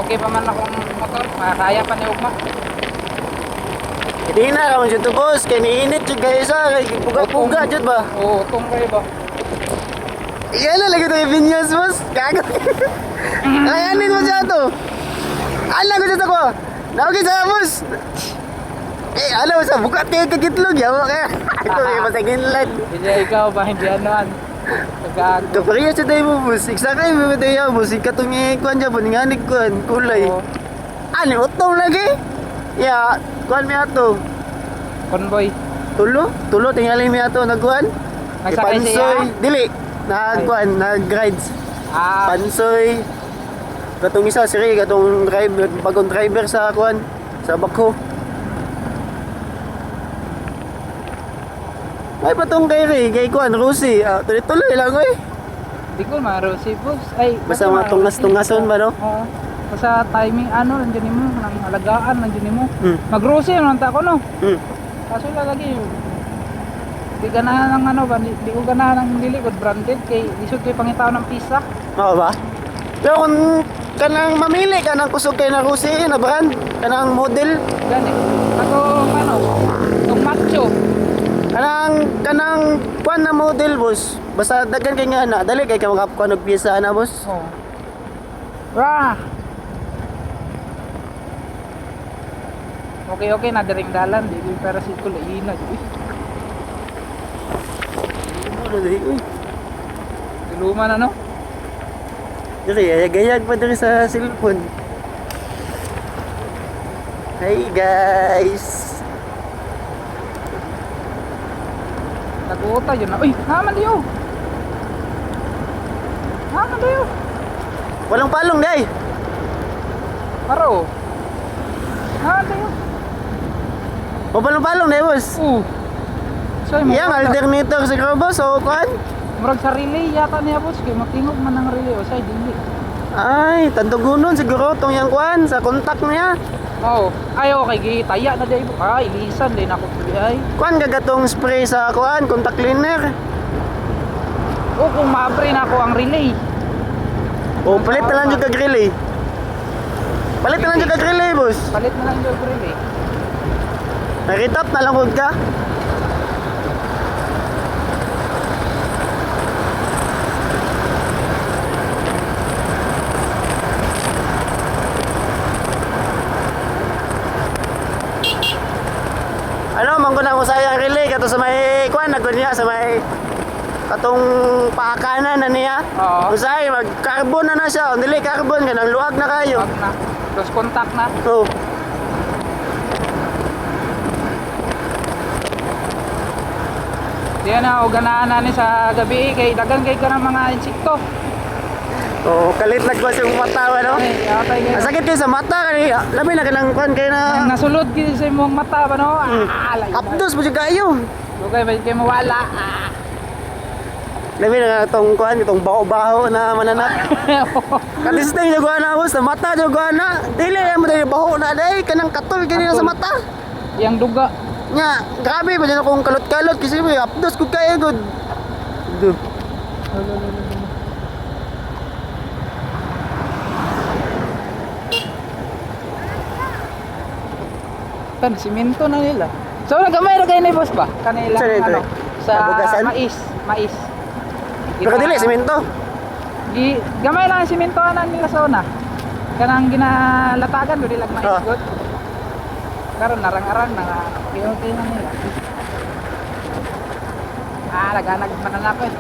okay pa man akong motor, makakaya pa ni Ugma. Hindi na naman dyan to boss, kaya niinit dyan kayo sa kay puga-puga dyan ba? Oo, utong kayo ba? Iyan na lagi ito yung vinyas boss, gago. Kayanin mo siya to. Alam ko siya ko. Nawagin sa boss. Alam mo sa bukat kayo kagitlog, yawa kaya. Ito may masagin lang. Hindi ikaw ba, hindi anuan. Nagago. Kapariya siya tayo mo boss, exactly mo tayo boss, ikatong ikuan dyan po, ninganig kuan, kulay. Oo. Ani, utong lagi. Ya, kuan mi ato. Convoy. Tulo tingali mi ato nagkuan. Nagsakay siya? Dili. Nagkuan, nag-rides. Ah, Pansoy. Katong isa siri katong driver, bagong driver sa kuan sa Bakho. Ay patong kay kuan Rusi. Tuloy lang oy. di ko maro si boss. Ay, Basta matungas-tungason ba no? Oo. Basta timing ano nandiyan mo, nang alagaan nandiyan mo. Hmm. Mag-grocery man ta ko no. Hmm. Kaso lagi di ganahan ng ano ba, di ko ganahan ng nilikod branded kay isod kay pangitaw ng pisa. Oo ba? Pero kung kanang mamili ka ng kusog kay na Rusi na brand, kanang model, Gani. Ako ano, yung macho. kanang kuan na model boss. Basta daghan kay nga na, dali kay ka makakuan og piyesa na boss. Oh. Ra. Okay, na diring dalan, di pero si Kulina. Ano dali uy. Tuluman ano? Dali ayag-ayag pa diri sa cellphone. Hey guys. Naguta yun na. Uy, naman diyo. Naman diyo. Walang palong day. Paro. Naman diyo. Palong day boss. So, mo. Yang alternator sa boss o kuan? Murag sa relay yata niya boss. Kaya matingog man ang relay. O sa'y dili. Ay, tandugunon siguro tong yang kuan sa contact niya. Oh, ay okay. Gitaya na diyo. Ay, ilisan din ako tuloy ay. Kuan gagatong spray sa kuan, contact cleaner. O kung maabre na ako ang relay. O palit na lang jud kag relay. Palit na lang jud kag relay boss. Palit na lang yung relay. Nakitap na lang hud ka. Ano, mangguna ko sayang relay kato sa may kuan nagkunya sa may katong paakanan na niya. Oo. Usay mag-carbon na siya, dili carbon kanang luag na kayo. Wag na. Lost contact na. Oh. Diyan na, ganahan na ni sa gabi kay dagan kay ka ng mga insekto. Oh, kalit lang ko sa mata no. Ay, yatay kayo. Sakit kayo sa mata kani. Labi na kanang kuan kay Ang na. nasulod kayo sa imong mata ba no? Layo. Apdos mo jud kayo. Okay, ba kayo mawala? Labi na tong kuan itong baho-baho na mananap. Kalistay jud na sa mata jud na. Dili mo dili baho na dai kanang katol kini na sa mata. Yang duga. Nya, grabe ba dyan akong kalot-kalot kasi may apdos ko kaya good. Duh. Tan simento na nila. So nagamay ra kayo ni boss ba? Kanila Saan ito, ano sa Nabugasan? mais. Pero dili semento. Gamay lang ang simento na nila sa una. Kanang ginalatagan do dilag mais Ah. good. Karon narang-arang na okay na nila. Laganag mananapit.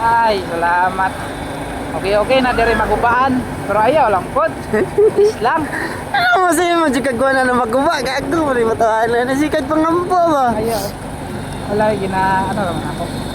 Ay, salamat. Okay na dire magubaan. Pero ayaw lang pod. Is lang. Ano mo sa'yo mo jud kagwa na maguba gago mo rin matawanan na sikad pangampo ba. Ayaw. Wala, gina, ano naman ako.